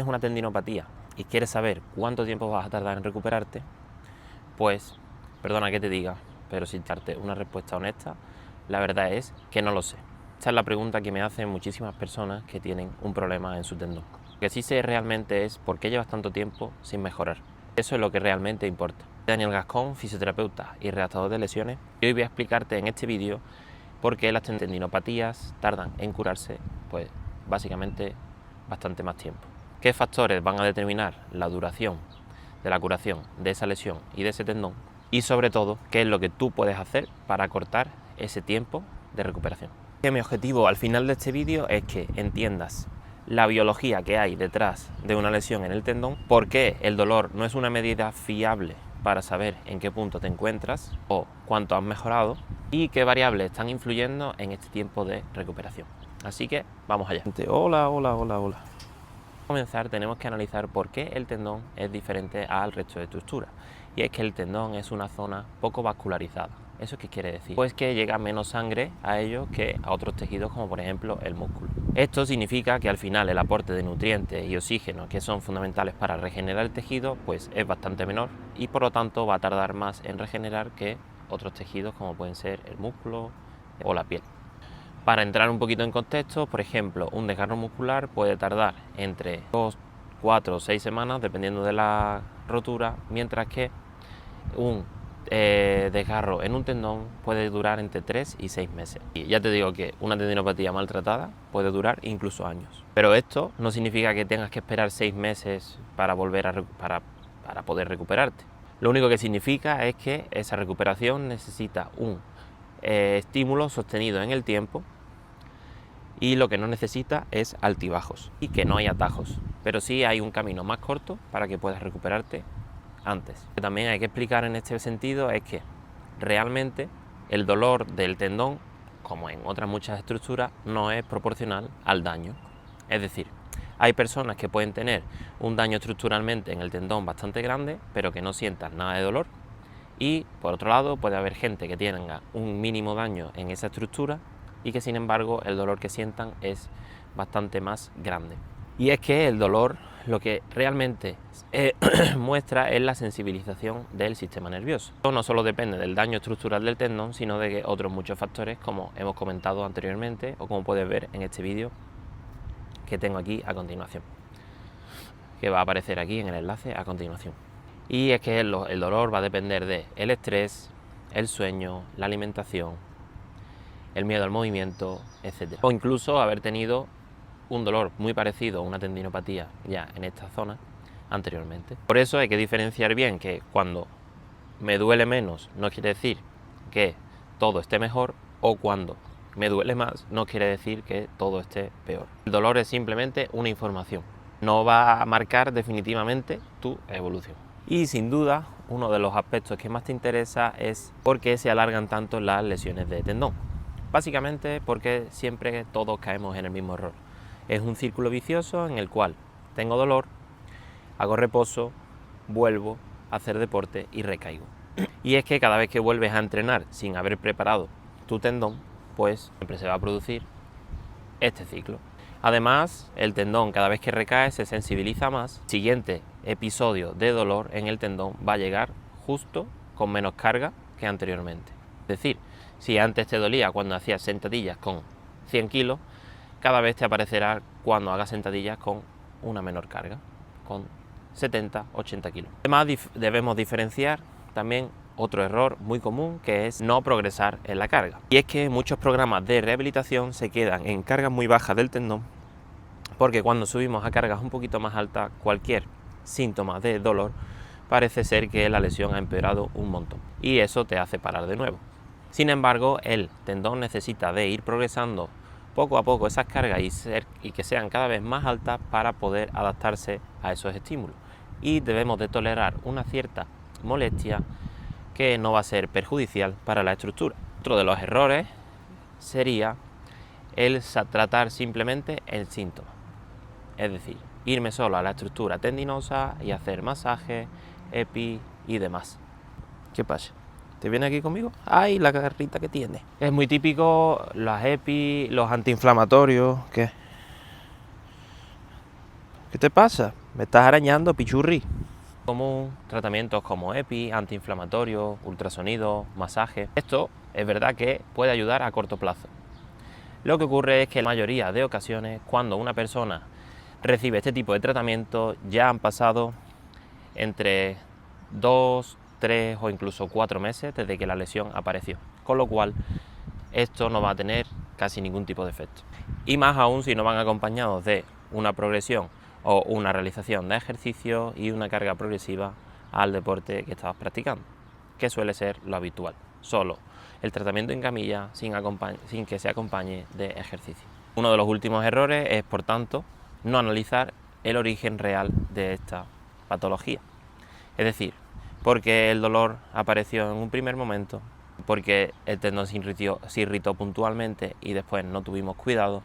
tienes una tendinopatía y quieres saber cuánto tiempo vas a tardar en recuperarte, pues, perdona que te diga, pero sin darte una respuesta honesta, la verdad es que no lo sé. Esta es la pregunta que me hacen muchísimas personas que tienen un problema en su tendón. Lo que sí sé realmente es por qué llevas tanto tiempo sin mejorar. Eso es lo que realmente importa. Daniel Gascón, fisioterapeuta y redactador de lesiones, y hoy voy a explicarte en este vídeo por qué las tendinopatías tardan en curarse, pues básicamente bastante más tiempo. ¿Qué factores van a determinar la duración de la curación de esa lesión y de ese tendón? Y sobre todo, qué es lo que tú puedes hacer para acortar ese tiempo de recuperación. Mi objetivo al final de este vídeo es que entiendas la biología que hay detrás de una lesión en el tendón, por qué el dolor no es una medida fiable para saber en qué punto te encuentras o cuánto has mejorado y qué variables están influyendo en este tiempo de recuperación. Así que vamos allá. Hola. Para comenzar tenemos que analizar por qué el tendón es diferente al resto de estructuras. Y es que el tendón es una zona poco vascularizada. ¿Eso qué quiere decir? Pues que llega menos sangre a ellos que a otros tejidos como por ejemplo el músculo. Esto significa que al final el aporte de nutrientes y oxígeno que son fundamentales para regenerar el tejido pues es bastante menor y por lo tanto va a tardar más en regenerar que otros tejidos como pueden ser el músculo o la piel. Para entrar un poquito en contexto, por ejemplo, un desgarro muscular puede tardar entre 2, 4 o 6 semanas dependiendo de la rotura, mientras que un desgarro en un tendón puede durar entre 3 y 6 meses. Y ya te digo que una tendinopatía maltratada puede durar incluso años. Pero esto no significa que tengas que esperar 6 meses para para poder recuperarte. Lo único que significa es que esa recuperación necesita un estímulo sostenido en el tiempo y lo que no necesita es altibajos y que no hay atajos, pero sí hay un camino más corto para que puedas recuperarte antes. Lo que también hay que explicar en este sentido es que realmente el dolor del tendón, como en otras muchas estructuras, no es proporcional al daño. Es decir, hay personas que pueden tener un daño estructuralmente en el tendón bastante grande, pero que no sientan nada de dolor. Y por otro lado puede haber gente que tenga un mínimo daño en esa estructura y que sin embargo el dolor que sientan es bastante más grande. Y es que el dolor lo que realmente muestra es la sensibilización del sistema nervioso. Esto no solo depende del daño estructural del tendón, sino de otros muchos factores como hemos comentado anteriormente o como puedes ver en este vídeo que tengo aquí a continuación, que va a aparecer aquí en el enlace a continuación. Y es que el dolor va a depender del estrés, el sueño, la alimentación, el miedo al movimiento, etc. O incluso haber tenido un dolor muy parecido a una tendinopatía ya en esta zona anteriormente. Por eso hay que diferenciar bien que cuando me duele menos no quiere decir que todo esté mejor, o cuando me duele más no quiere decir que todo esté peor. El dolor es simplemente una información, no va a marcar definitivamente tu evolución. Y sin duda, uno de los aspectos que más te interesa es por qué se alargan tanto las lesiones de tendón. Básicamente porque siempre todos caemos en el mismo error. Es un círculo vicioso en el cual tengo dolor, hago reposo, vuelvo a hacer deporte y recaigo. Y es que cada vez que vuelves a entrenar sin haber preparado tu tendón, pues siempre se va a producir este ciclo. Además, el tendón cada vez que recae se sensibiliza más. El siguiente episodio de dolor en el tendón va a llegar justo con menos carga que anteriormente. Es decir, si antes te dolía cuando hacías sentadillas con 100 kilos, cada vez te aparecerá cuando hagas sentadillas con una menor carga, con 70, 80 kilos. Además, debemos diferenciar también otro error muy común, que es no progresar en la carga. Y es que muchos programas de rehabilitación se quedan en cargas muy bajas del tendón, porque cuando subimos a cargas un poquito más altas, cualquier síntoma de dolor parece ser que la lesión ha empeorado un montón y eso te hace parar de nuevo. Sin embargo, el tendón necesita de ir progresando poco a poco esas cargas y que sean cada vez más altas para poder adaptarse a esos estímulos, y debemos de tolerar una cierta molestia que no va a ser perjudicial para la estructura. Otro de los errores sería el tratar simplemente el síntoma, es decir, irme solo a la estructura tendinosa y hacer masaje, epi y demás. ¿Qué pasa? ¿Te viene aquí conmigo? ¡Ay, la garrita que tiene! Es muy típico las epi, los antiinflamatorios, ¿qué? ¿Qué te pasa? ¿Me estás arañando, pichurri? Común, tratamientos como EPI, antiinflamatorio, ultrasonido, masaje. Esto es verdad que puede ayudar a corto plazo. Lo que ocurre es que en la mayoría de ocasiones, cuando una persona recibe este tipo de tratamiento, ya han pasado entre 2, 3 o incluso 4 meses desde que la lesión apareció, con lo cual esto no va a tener casi ningún tipo de efecto. Y más aún si no van acompañados de una progresión o una realización de ejercicios y una carga progresiva al deporte que estabas practicando, que suele ser lo habitual, solo el tratamiento en camilla sin que se acompañe de ejercicio. Uno de los últimos errores es, por tanto, no analizar el origen real de esta patología. Es decir, porque el dolor apareció en un primer momento, porque el tendón se irritó puntualmente y después no tuvimos cuidado,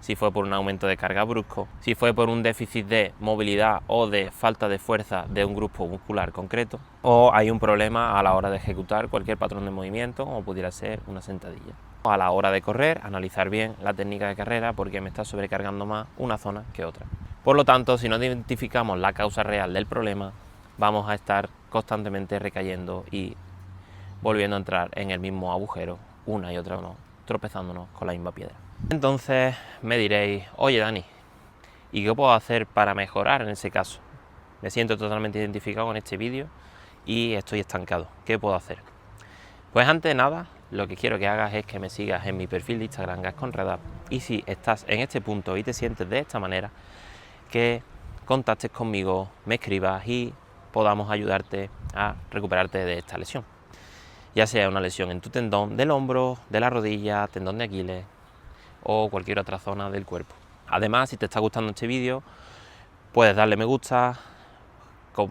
si fue por un aumento de carga brusco, si fue por un déficit de movilidad o de falta de fuerza de un grupo muscular concreto, o hay un problema a la hora de ejecutar cualquier patrón de movimiento, como pudiera ser una sentadilla. A la hora de correr, analizar bien la técnica de carrera porque me está sobrecargando más una zona que otra. Por lo tanto, si no identificamos la causa real del problema, vamos a estar constantemente recayendo y volviendo a entrar en el mismo agujero una y otra vez, tropezándonos con la misma piedra. Entonces me diréis, oye Dani, ¿y qué puedo hacer para mejorar en ese caso? Me siento totalmente identificado con este vídeo y estoy estancado. ¿Qué puedo hacer? Pues antes de nada, lo que quiero que hagas es que me sigas en mi perfil de Instagram GasConRedap, y si estás en este punto y te sientes de esta manera, que contactes conmigo, me escribas y podamos ayudarte a recuperarte de esta lesión. Ya sea una lesión en tu tendón del hombro, de la rodilla, tendón de Aquiles o cualquier otra zona del cuerpo. Además, si te está gustando este vídeo, puedes darle me gusta,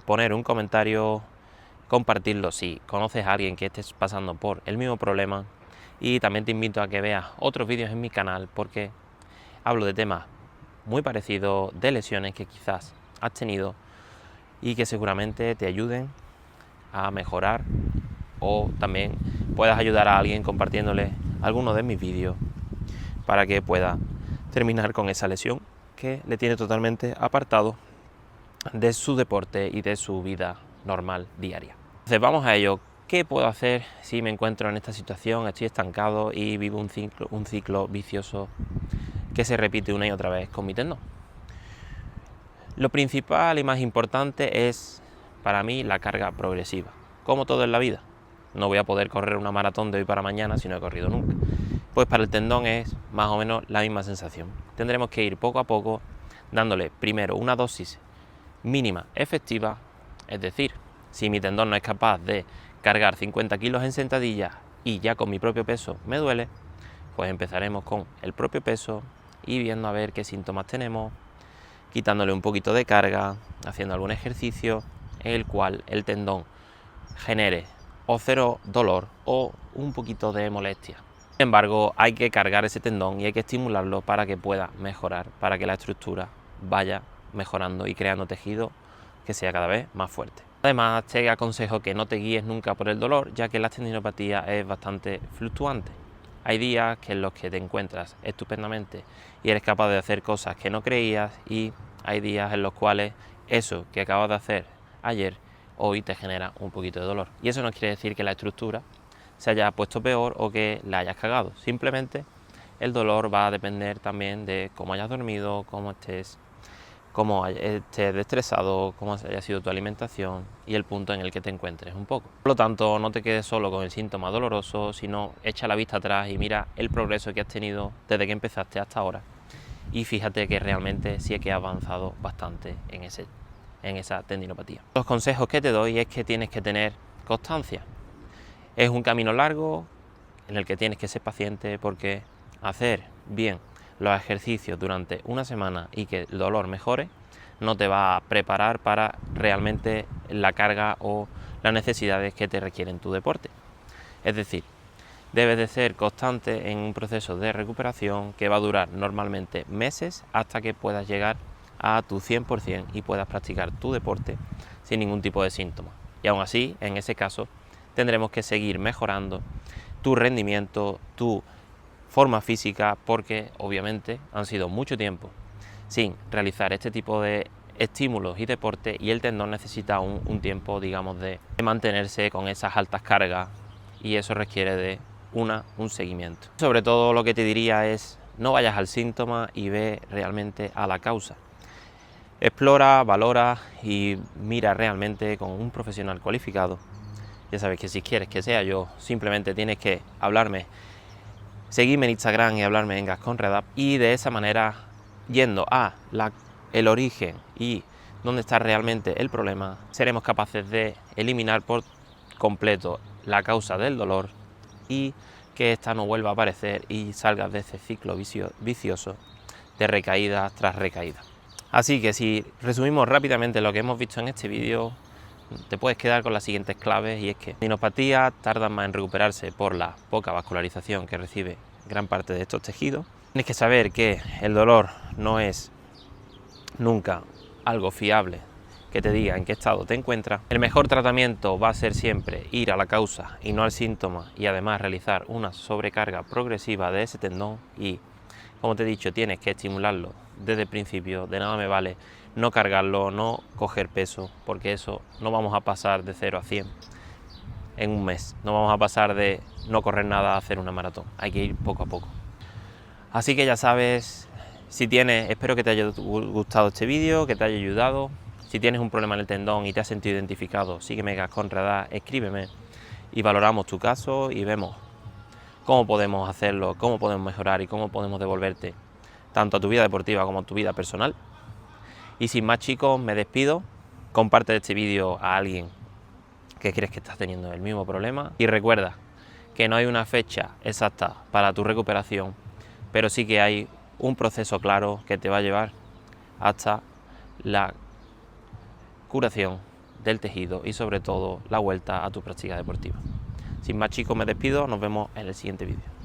poner un comentario, compartirlo si conoces a alguien que esté pasando por el mismo problema, y también te invito a que veas otros vídeos en mi canal porque hablo de temas muy parecidos, de lesiones que quizás has tenido y que seguramente te ayuden a mejorar, o también puedas ayudar a alguien compartiéndole alguno de mis vídeos para que pueda terminar con esa lesión que le tiene totalmente apartado de su deporte y de su vida normal diaria. Entonces vamos a ello. ¿Qué puedo hacer si me encuentro en esta situación, estoy estancado y vivo un ciclo vicioso que se repite una y otra vez con mi tendón? Lo principal y más importante es para mí la carga progresiva, como todo en la vida. No voy a poder correr una maratón de hoy para mañana si no he corrido nunca. Pues para el tendón es más o menos la misma sensación. Tendremos que ir poco a poco dándole primero una dosis mínima efectiva, es decir, si mi tendón no es capaz de cargar 50 kilos en sentadillas y ya con mi propio peso me duele, pues empezaremos con el propio peso y viendo a ver qué síntomas tenemos, quitándole un poquito de carga, haciendo algún ejercicio en el cual el tendón genere o cero dolor o un poquito de molestia. Sin embargo, hay que cargar ese tendón y hay que estimularlo para que pueda mejorar, para que la estructura vaya mejorando y creando tejido que sea cada vez más fuerte. Además, te aconsejo que no te guíes nunca por el dolor, ya que la tendinopatía es bastante fluctuante. Hay días en los que te encuentras estupendamente y eres capaz de hacer cosas que no creías, y hay días en los cuales eso que acabas de hacer ayer, hoy te genera un poquito de dolor. Y eso no quiere decir que la estructura se haya puesto peor o que la hayas cagado. Simplemente el dolor va a depender también de cómo hayas dormido, cómo estés estresado, cómo haya sido tu alimentación y el punto en el que te encuentres un poco. Por lo tanto, no te quedes solo con el síntoma doloroso, sino echa la vista atrás y mira el progreso que has tenido desde que empezaste hasta ahora. Y fíjate que realmente sí que has avanzado bastante en esa tendinopatía. Los consejos que te doy es que tienes que tener constancia. Es un camino largo en el que tienes que ser paciente, porque hacer bien los ejercicios durante una semana y que el dolor mejore no te va a preparar para realmente la carga o las necesidades que te requieren tu deporte. Es decir, debes de ser constante en un proceso de recuperación que va a durar normalmente meses hasta que puedas llegar a tu 100% y puedas practicar tu deporte sin ningún tipo de síntoma. Y aún así, en ese caso, tendremos que seguir mejorando tu rendimiento, tu forma física, porque obviamente han sido mucho tiempo sin realizar este tipo de estímulos y deporte, y el tendón necesita un tiempo, digamos, de mantenerse con esas altas cargas, y eso requiere de un seguimiento. Sobre todo lo que te diría es no vayas al síntoma y ve realmente a la causa. Explora, valora y mira realmente con un profesional cualificado. Ya sabes que si quieres que sea yo, simplemente tienes que hablarme, seguirme en Instagram y hablarme en GasconRedUp, y de esa manera, yendo a el origen y dónde está realmente el problema, seremos capaces de eliminar por completo la causa del dolor y que ésta no vuelva a aparecer y salgas de ese ciclo vicioso de recaídas tras recaídas. Así que si resumimos rápidamente lo que hemos visto en este vídeo, te puedes quedar con las siguientes claves, y es que la tendinopatía tarda más en recuperarse por la poca vascularización que recibe gran parte de estos tejidos. Tienes que saber que el dolor no es nunca algo fiable que te diga en qué estado te encuentras. El mejor tratamiento va a ser siempre ir a la causa y no al síntoma, y además realizar una sobrecarga progresiva de ese tendón, y como te he dicho, tienes que estimularlo desde el principio. De nada me vale no cargarlo, no coger peso, porque eso no vamos a pasar de 0 a 100 en un mes, no vamos a pasar de no correr nada a hacer una maratón, hay que ir poco a poco. Así que ya sabes, espero que te haya gustado este vídeo, que te haya ayudado. Si tienes un problema en el tendón y te has sentido identificado, sígueme GasconRedUp, escríbeme y valoramos tu caso y vemos cómo podemos hacerlo, cómo podemos mejorar y cómo podemos devolverte tanto a tu vida deportiva como a tu vida personal. Y sin más, chicos, me despido. Comparte este vídeo a alguien que crees que estás teniendo el mismo problema, y recuerda que no hay una fecha exacta para tu recuperación, pero sí que hay un proceso claro que te va a llevar hasta la curación del tejido y sobre todo la vuelta a tu práctica deportiva. Sin más, chicos, me despido, nos vemos en el siguiente vídeo.